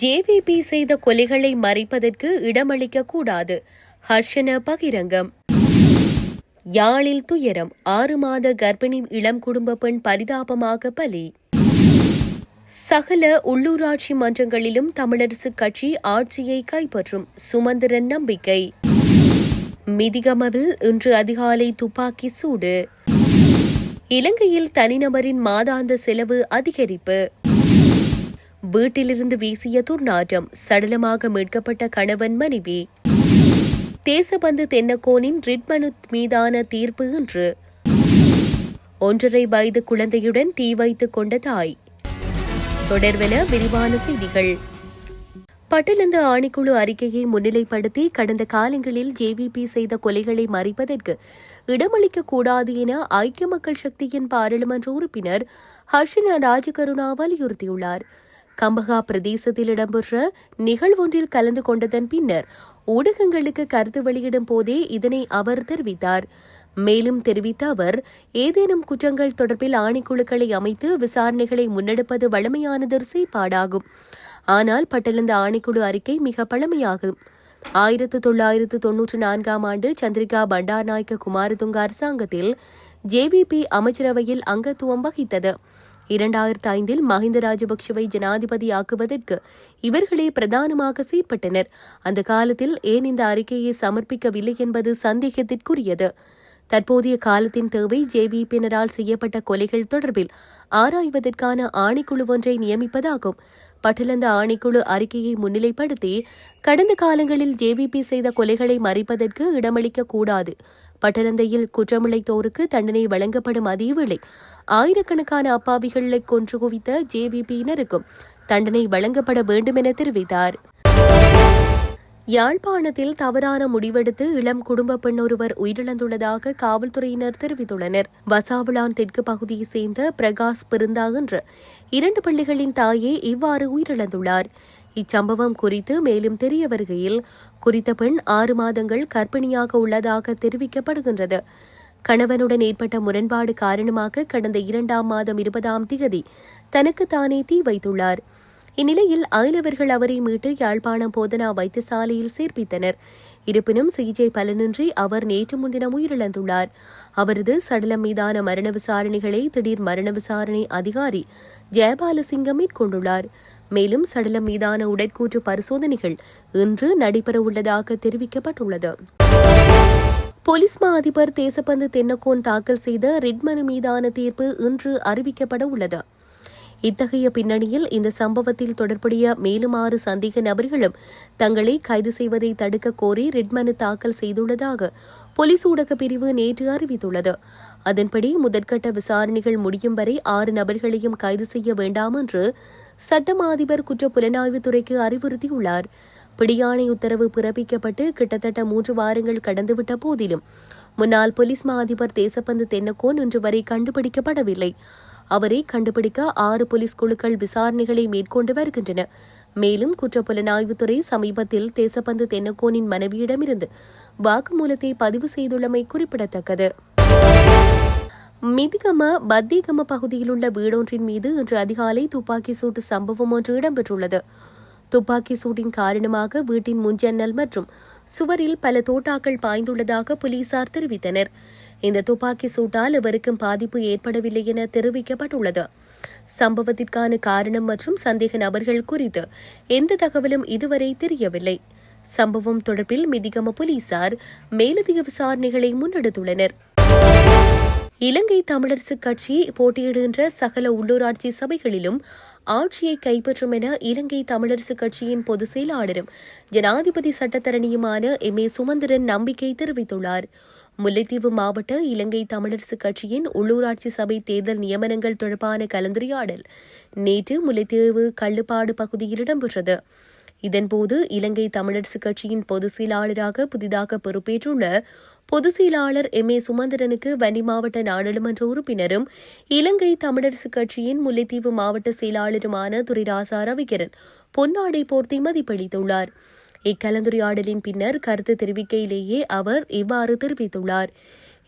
JVP செய்த கொலைகளை மறைப்பதற்கு இடமளிக்க கூடாது. ஹர்ஷன பகிரங்கம். யாழில் துயரம். 6 மாத கர்ப்பிணி இளம் குடும்ப பெண் பரிதாபமாக பலி. சகல உள்ளூராட்சி மன்றங்களிலும் தமிழரசு கட்சி ஆட்சியை கைப்பற்றும் சுமந்திரன் நம்பிக்கை. மிதிகமவில் இன்று அதிகாலை துப்பாக்கி சூடு. இலங்கையில் தனிநபரின் மாதாந்த செலவு அதிகரிப்பு. வீட்டிலிருந்து வீசிய துர்நாற்றம். சடலமாக மீட்கப்பட்ட கணவன் மனைவி. தேசபந்து தென்னக்கோனின் ரிட் மனு மீதான தீர்ப்பு இன்று. 1.5 வயது குழந்தையுடன் தீ வைத்துக் கொண்ட தாய். தொடர்வென விரிவான செய்திகள். பட்டலந்த ஆணைக்குழு அறிக்கையை முன்னிலைப்படுத்தி கடந்த காலங்களில் ஜேவிபி செய்த கொலைகளை மறைப்பதற்கு இடமளிக்க கூடாது என ஐக்கிய மக்கள் சக்தியின் பாராளுமன்ற உறுப்பினர் ஹர்ஷன ராஜகருணா வலியுறுத்தியுள்ளார். கம்பஹா பிரதேசத்தில் இடம்பெற்ற நிகழ்வொன்றில் கலந்து கொண்டதன் பின்னர் ஊடகங்களுக்கு கருத்து வெளியிடும் போதே இதனை அவர் தெரிவித்தார். மேலும் தெரிவித்த அவர், ஏதேனும் குற்றங்கள் தொடர்பில் ஆணைக்குழுக்களை அமைத்து விசாரணைகளை முன்னெடுப்பது வழமையானதொரு செயற்பாடாகும். ஆனால் பட்டலந்த ஆணைக்குழு அறிக்கை மிக பழமையாகும். 1994 ஆண்டு சந்திரிகா பண்டாரநாயக்க குமாரதுங்க அரசாங்கத்தில் ஜேவிபி அமைச்சரவையில் அங்கத்துவம் வகித்தது. 2005 மஹிந்த ராஜபக்சவை ஜனாதிபதியாக்குவதற்கு இவர்களே பிரதானமாக செயற்பட்டனர். அந்த காலத்தில் ஏன் இந்த அறிக்கையை சமர்ப்பிக்கவில்லை என்பது சந்தேகத்திற்குரியது. தற்போதைய காலத்தின் தேவை ஜேவிபியினரால் செய்யப்பட்ட கொலைகள் தொடர்பில் ஆராய்வதற்கான ஆணைக்குழு ஒன்றை நியமிப்பதாகும். பட்டலந்த ஆணைக்குழு அறிக்கையை முன்னிலைப்படுத்தி கடந்த காலங்களில் ஜேவிபி செய்த கொலைகளை மறைப்பதற்கு இடமளிக்க கூடாது. பட்டலந்தையில் குற்றமிழைத்தோருக்கு தண்டனை வழங்கப்படும் அதேவேளை ஆயிரக்கணக்கான அப்பாவிகளை கொன்று குவித்த ஜேவிபியினருக்கும் தண்டனை வழங்கப்பட வேண்டும் என தெரிவித்தார். யாழ்ப்பாணத்தில் தவறான முடிவெடுத்து இளம் குடும்ப பெண் ஒருவர் உயிரிழந்துள்ளதாக காவல்துறையினர் தெரிவித்துள்ளனர். வசாவிளான் தெற்கு பகுதியைச் சேர்ந்த பிரகாஷ் பிருந்தா என்ற 2 பிள்ளைகளின் தாயே இவ்வாறு உயிரிழந்துள்ளார். இச்சம்பவம் குறித்து மேலும் தெரிய வருகையில், குறித்த பெண் 6 மாதங்கள் கர்ப்பிணியாக உள்ளதாக தெரிவிக்கப்படுகின்றது. கணவனுடன் ஏற்பட்ட முரண்பாடு காரணமாக கடந்த 2ஆம் மாதம் 20ஆம் திகதி தனக்குத்தானே தீ வைத்துள்ளார். இந்நிலையில் அயலவர்கள் அவரை மீட்டு யாழ்ப்பாணம் போதனா வைத்தியசாலையில் சேர்ப்பித்தனர். இருப்பினும் சிகிச்சை பலனின்றி அவர் நேற்று முன்தினம் உயிரிழந்துள்ளார். அவரது சடலம் மீதான மரண விசாரணைகளை திடீர் மரண விசாரணை அதிகாரி ஜெயபாலசிங்கம் மேற்கொண்டுள்ளார். மேலும் சடலம் மீதான உடற்கூற்று பரிசோதனைகள் இன்று நடைபெறவுள்ளதாக தெரிவிக்கப்பட்டுள்ளது. போலீஸ் மா அதிபர் தேசபந்து தென்னக்கோன் தாக்கல் செய்த ரிட் மனு மீதான தீர்ப்பு இன்று அறிவிக்கப்பட உள்ளது. இத்தகைய பின்னணியில் இந்த சம்பவத்தில் தொடர்புடைய மேலும் 6 சந்தேக நபர்களும் தங்களை கைது செய்வதை தடுக்க கோரி ரிட் மனு தாக்கல் செய்துள்ளதாக போலீஸ் ஊடக பிரிவு நேற்று அறிவித்துள்ளது. அதன்படி முதற்கட்ட விசாரணைகள் முடியும் வரை 6 நபர்களையும் கைது செய்ய வேண்டாம் என்று சட்டம் அதிபர் குற்ற புலனாய்வுத்துறைக்கு அறிவுறுத்தியுள்ளார். பிடியாணை உத்தரவு பிறப்பிக்கப்பட்டு கிட்டத்தட்ட 3 வாரங்கள் கடந்துவிட்ட போதிலும் முன்னாள் போலீஸ் மா அதிபர் தேசபந்து தென்னக்கோன் இன்று வரை கண்டுபிடிக்கப்படவில்லை. அவரை கண்டுபிடிக்க 6 போலீஸ் குழுக்கள் விசாரணைகளை மேற்கொண்டு வருகின்றன. மேலும் குற்ற புலனாய்வுத்துறை சமீபத்தில் தேசபந்து தென்னக்கோனின் மனைவியிடமிருந்து வாக்குமூலத்தை பதிவு செய்துள்ளமை குறிப்பிடத்தக்கது. மிதிகம பத்திகம பகுதியில் உள்ள வீடொன்றின் மீது இன்று அதிகாலை துப்பாக்கி சூட்டு சம்பவம் ஒன்று இடம்பெற்றுள்ளது. துப்பாக்கி சூட்டின் காரணமாக வீட்டின் முன்ஜன்னல் மற்றும் சுவரில் பல தோட்டாக்கள் பாய்ந்துள்ளதாக போலீசார் தெரிவித்தனர். இந்த துப்பாக்கி சூட்டால் எவருக்கும் பாதிப்பு ஏற்படவில்லை என தெரிவிக்கப்பட்டுள்ளது. சம்பவத்திற்கான காரணம் மற்றும் சந்தேக நபர்கள் குறித்து எந்த தகவலும் இதுவரை தெரியவில்லை. சம்பவம் தொடர்பில் மிதிகம போலீசார் மேலதிக விசாரணைகளை முன்னெடுத்துள்ளனர். இலங்கை தமிழரசு கட்சி போட்டியிடுகின்ற சகல உள்ளூராட்சி சபைகளிலும் ஆட்சியை கைப்பற்றும் என இலங்கை தமிழரசு கட்சியின் பொதுச் செயலாளரும் ஜனாதிபதி சட்டத்தரணியுமான எம்.ஏ. சுமந்திரன் நம்பிக்கை தெரிவித்துள்ளார். முல்லைத்தீவு மாவட்ட இலங்கை தமிழரசு கட்சியின் உள்ளூராட்சி சபை தேர்தல் நியமனங்கள் தொடர்பான கலந்துரையாடல் நேற்று முல்லைத்தீவு கள்ளுப்பாடு பகுதியில் இடம்பெற்றது. இதன்போது இலங்கை தமிழரசு கட்சியின் பொதுச் செயலாளராக புதிதாக பொறுப்பேற்றுள்ள பொதுச் செயலாளர் எம்.ஏ. சுமந்திரனுக்கு வன்னி மாவட்ட நாடாளுமன்ற உறுப்பினரும் இலங்கை தமிழரசு கட்சியின் முல்லைத்தீவு மாவட்ட செயலாளருமான துரைராசா ரவிகரன் பொன்னாடை போர்த்தி மதிப்பளித்துள்ளார். இக்கலந்துரையாடலின் பின்னர் கருத்து தெரிவிக்கையிலேயே அவர் இவ்வாறு தெரிவித்துள்ளார்.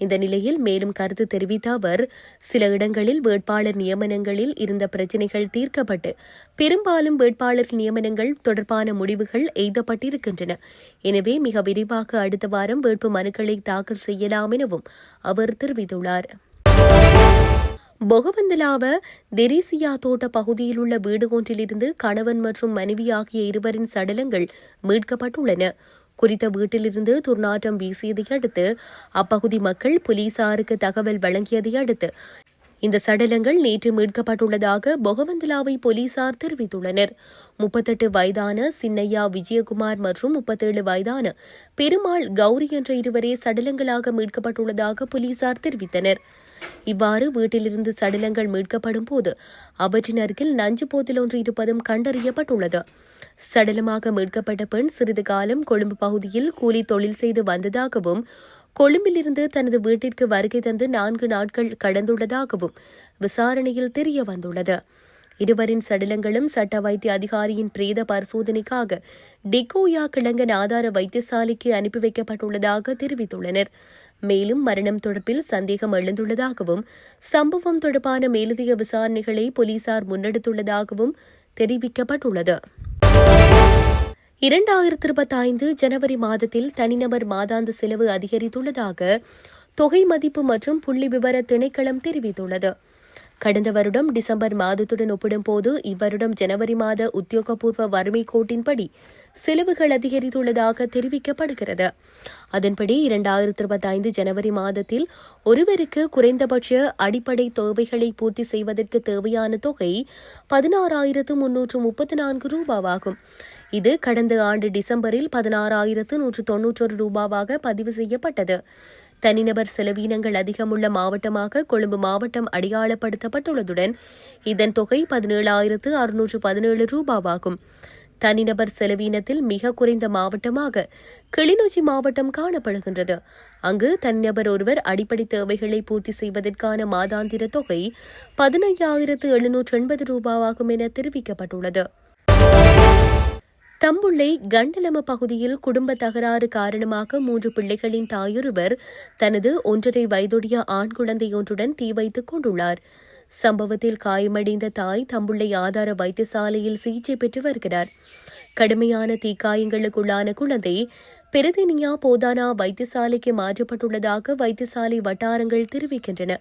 இந்த நிலையில் மேலும் கருத்து தெரிவித்த அவர், சில இடங்களில் வேட்பாளர் நியமனங்களில் இருந்த பிரச்சினைகள் தீர்க்கப்பட்டு பெரும்பாலும் வேட்பாளர் நியமனங்கள் தொடர்பான முடிவுகள் எய்தப்பட்டிருக்கின்றன. எனவே மிக விரைவாக அடுத்த வாரம் வேட்பு மனுக்களை தாக்கல் செய்யலாம் எனவும் அவர் தெரிவித்துள்ளார். பொகவந்தலாவ தெரீசியா தோட்ட பகுதியில் உள்ள வீடு ஒன்றிலிருந்து கணவன் மற்றும் மனைவி ஆகிய இருவரின் சடலங்கள் மீட்கப்பட்டுள்ளன. குறித்த வீட்டிலிருந்து துர்நாற்றம் வீசியதை அடுத்து அப்பகுதி மக்கள் போலீசாருக்கு தகவல் வழங்கியதை அடுத்து இந்த சடலங்கள் நேற்று மீட்கப்பட்டுள்ளதாக பொகவந்தலாவை போலீசார் தெரிவித்துள்ளனர். 38 வயதான சின்னையா விஜயகுமார் மற்றும் 37 வயதான பெருமாள் கௌரி என்ற இருவரே சடலங்களாக மீட்கப்பட்டுள்ளதாக போலீசார் தெரிவித்தனர். இவ்வாறு வீட்டிலிருந்து சடலங்கள் மீட்கப்படும் போது அவற்றின் அருகில் நஞ்சு போத்தல் ஒன்று இருப்பதும் கண்டறியப்பட்டுள்ளது. சடலமாக மீட்கப்பட்ட பெண் சிறிது காலம் கொழும்பு பகுதியில் கூலி தொழில் செய்து வந்ததாகவும் கொழும்பிலிருந்து தனது வீட்டிற்கு வருகை தந்து 4 நாட்கள் கடந்துள்ளதாகவும் விசாரணையில் தெரிய வந்துள்ளது. இருவரின் சடலங்களும் சட்ட வைத்திய அதிகாரியின் பிரேத பரிசோதனைக்காக டிகோயா கிழங்கன் ஆதார வைத்தியசாலைக்கு அனுப்பி வைக்கப்பட்டுள்ளதாக தெரிவித்துள்ளனர். மேலும் மரணம் தொடர்பில் சந்தேகம் எழுந்துள்ளதாகவும் சம்பவம் தொடர்பான மேலதிக விசாரணைகளை போலீசார் முன்னெடுத்துள்ளதாகவும் தெரிவிக்கப்பட்டுள்ளது. 2025 ஜனவரி மாதத்தில் தனிநபர் மாதாந்த செலவு அதிகரித்துள்ளதாக தொகை மதிப்பு மற்றும் புள்ளி விவர திணைக்களம் தெரிவித்துள்ளது. கடந்த வருடம் டிசம்பர் மாதத்துடன் ஒப்பிடும்போது இவ்வருடம் ஜனவரி மாத உத்தியோகபூர்வ வறுமை கோட்டின்படி செலவுகள் அதிகரித்துள்ளதாக தெரிவிக்கப்படுகிறது. அதன்படி 2025 ஜனவரி மாதத்தில் ஒருவருக்கு குறைந்தபட்ச அடிப்படை தேவைகளை பூர்த்தி செய்வதற்கு தேவையான தொகை 16,334 ரூபாவாகும். இது கடந்த ஆண்டு டிசம்பரில் 16,191 ரூபாவாக பதிவு செய்யப்பட்டது. தனிநபர் செலவீனங்கள் அதிகமுள்ள மாவட்டமாக கொழும்பு மாவட்டம் அடையாளப்படுத்தப்பட்டுள்ளதுடன் இதன் தொகை 17,617 ரூபாவாகும். தனிநபர் செலவீனத்தில் மிக குறைந்த மாவட்டமாக கிளிநொச்சி மாவட்டம் காணப்படுகின்றது. அங்கு தனிநபர் ஒருவர் அடிப்படை தேவைகளை பூர்த்தி செய்வதற்கான மாதாந்திர தொகை 15,780 ரூபாவாகும் என தெரிவிக்கப்பட்டுள்ளது. தம்புள்ளை கண்டலம பகுதியில் குடும்ப தகராறு காரணமாக 3 பிள்ளைகளின் தாயொருவர் தனது 1.5 வயதுடைய ஆண் குழந்தையொன்றுடன் தீ வைத்துக் கொண்டுள்ளார். சம்பவத்தில் காயமடைந்த தாய் தம்புள்ளை ஆதார வைத்தியசாலையில் சிகிச்சை பெற்று வருகிறார். கடுமையான தீக்காயங்களுக்குள்ளான குழந்தை பெருதினியா போதானா வைத்தியசாலைக்கு மாற்றப்பட்டுள்ளதாக வைத்தியசாலை வட்டாரங்கள் தெரிவிக்கின்றன.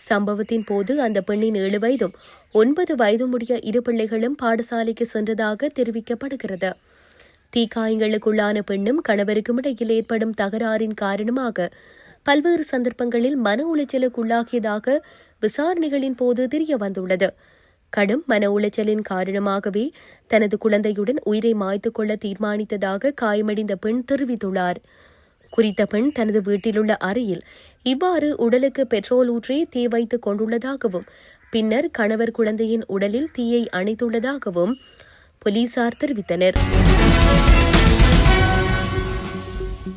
சம்பவத்தின் போது அந்த பெண்ணின் 7 வயதும் 9 வயதுமுடைய 2 பிள்ளைகளும் பாடசாலைக்கு சென்றதாக தெரிவிக்கப்படுகிறது. தீக்காயங்களுக்குள்ளான பெண்ணும் கணவருக்கும் இடையில் ஏற்படும் தகராறின் காரணமாக பல்வேறு சந்தர்ப்பங்களில் மன உளைச்சலுக்குள்ளாகியதாக விசாரணைகளின் போது தெரிய வந்துள்ளது. கடும் மன உளைச்சலின் காரணமாகவே தனது குழந்தையுடன் உயிரை மாய்த்துக் கொள்ள தீர்மானித்ததாக காயமடைந்த பெண் தெரிவித்துள்ளார். குறித்த பெண் தனது வீட்டிலுள்ள அறையில் இவ்வாறு உடலுக்கு பெட்ரோல் ஊற்றி தீ வைத்துக் கொண்டுள்ளதாகவும் பின்னர் கணவர் குழந்தையின் உடலில் தீயை அணைத்துள்ளதாகவும் போலீசார் தெரிவித்தனர்.